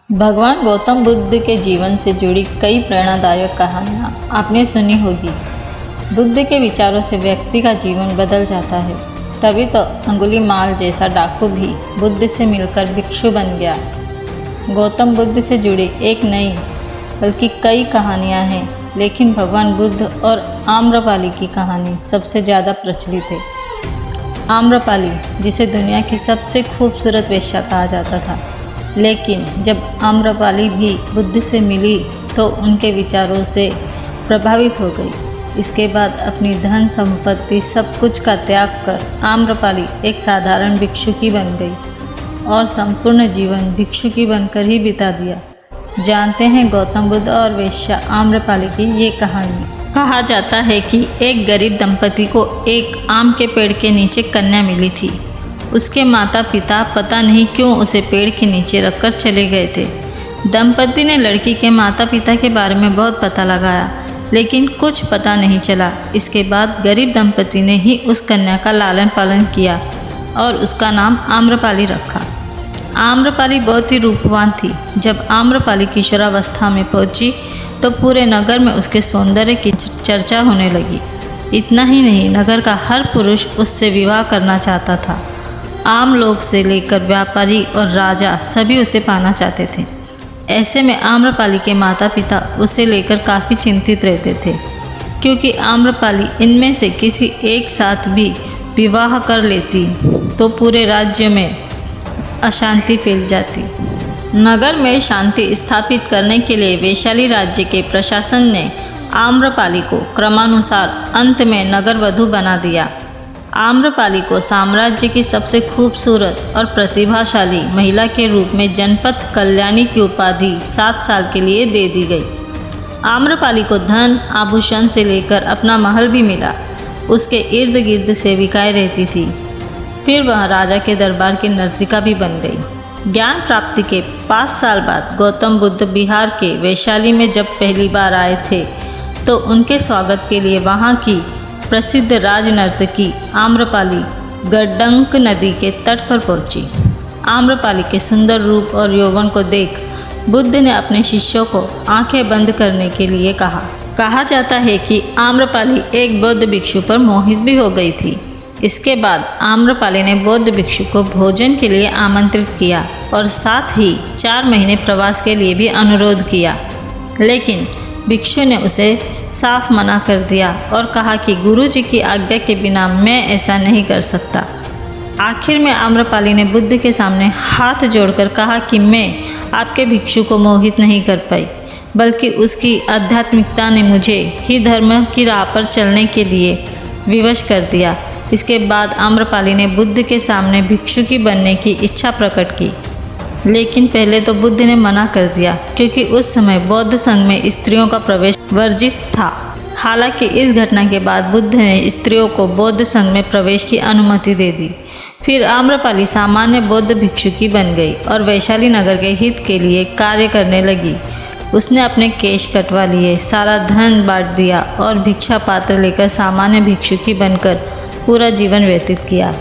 भगवान गौतम बुद्ध के जीवन से जुड़ी कई प्रेरणादायक कहानियाँ आपने सुनी होगी। बुद्ध के विचारों से व्यक्ति का जीवन बदल जाता है। तभी तो अंगुलीमाल जैसा डाकू भी बुद्ध से मिलकर भिक्षु बन गया। गौतम बुद्ध से जुड़ी एक नहीं बल्कि कई कहानियाँ हैं, लेकिन भगवान बुद्ध और आम्रपाली की कहानी सबसे ज़्यादा प्रचलित है। आम्रपाली, जिसे दुनिया की सबसे खूबसूरत वेश्या कहा जाता था, लेकिन जब आम्रपाली भी बुद्ध से मिली तो उनके विचारों से प्रभावित हो गई। इसके बाद अपनी धन संपत्ति सब कुछ का त्याग कर आम्रपाली एक साधारण भिक्षुकी बन गई और संपूर्ण जीवन भिक्षुकी बनकर ही बिता दिया। जानते हैं गौतम बुद्ध और वेश्या आम्रपाली की ये कहानी। कहा जाता है कि एक गरीब दंपति को एक आम के पेड़ के नीचे कन्या मिली थी। उसके माता पिता पता नहीं क्यों उसे पेड़ के नीचे रखकर चले गए थे। दंपति ने लड़की के माता पिता के बारे में बहुत पता लगाया, लेकिन कुछ पता नहीं चला। इसके बाद गरीब दंपति ने ही उस कन्या का लालन पालन किया और उसका नाम आम्रपाली रखा। आम्रपाली बहुत ही रूपवान थी। जब आम्रपाली किशोरावस्था में पहुंची तो पूरे नगर में उसके सौंदर्य की चर्चा होने लगी। इतना ही नहीं, नगर का हर पुरुष उससे विवाह करना चाहता था। आम लोग से लेकर व्यापारी और राजा सभी उसे पाना चाहते थे। ऐसे में आम्रपाली के माता पिता उसे लेकर काफ़ी चिंतित रहते थे, क्योंकि आम्रपाली इनमें से किसी एक साथ भी विवाह कर लेती तो पूरे राज्य में अशांति फैल जाती। नगर में शांति स्थापित करने के लिए वैशाली राज्य के प्रशासन ने आम्रपाली को क्रमानुसार अंत में नगर वधू बना दिया। आम्रपाली को साम्राज्य की सबसे खूबसूरत और प्रतिभाशाली महिला के रूप में जनपद कल्याणी की उपाधि 7 साल के लिए दे दी गई। आम्रपाली को धन आभूषण से लेकर अपना महल भी मिला। उसके इर्द गिर्द सेविकाएं रहती थी। फिर वह राजा के दरबार की नर्तिका भी बन गई। ज्ञान प्राप्ति के 5 साल बाद गौतम बुद्ध बिहार के वैशाली में जब पहली बार आए थे तो उनके स्वागत के लिए वहाँ की प्रसिद्ध राजनर्तकी आम्रपाली गड्डंक नदी के तट पर पहुंची। आम्रपाली के सुंदर रूप और यौवन को देख बुद्ध ने अपने शिष्यों को आंखें बंद करने के लिए कहा। कहा जाता है कि आम्रपाली एक बौद्ध भिक्षु पर मोहित भी हो गई थी। इसके बाद आम्रपाली ने बौद्ध भिक्षु को भोजन के लिए आमंत्रित किया और साथ ही 4 महीने प्रवास के लिए भी अनुरोध किया, लेकिन भिक्षु ने उसे साफ मना कर दिया और कहा कि गुरुजी की आज्ञा के बिना मैं ऐसा नहीं कर सकता। आखिर में आम्रपाली ने बुद्ध के सामने हाथ जोड़कर कहा कि मैं आपके भिक्षु को मोहित नहीं कर पाई, बल्कि उसकी आध्यात्मिकता ने मुझे ही धर्म की राह पर चलने के लिए विवश कर दिया। इसके बाद आम्रपाली ने बुद्ध के सामने भिक्षुकी बनने की इच्छा प्रकट की, लेकिन पहले तो बुद्ध ने मना कर दिया, क्योंकि उस समय बौद्ध संघ में स्त्रियों का प्रवेश वर्जित था। हालांकि इस घटना के बाद बुद्ध ने स्त्रियों को बौद्ध संघ में प्रवेश की अनुमति दे दी। फिर आम्रपाली सामान्य बौद्ध भिक्षुकी बन गई और वैशाली नगर के हित के लिए कार्य करने लगी। उसने अपने केश कटवा लिए, सारा धन बांट दिया और भिक्षा पात्र लेकर सामान्य भिक्षुकी बनकर पूरा जीवन व्यतीत किया।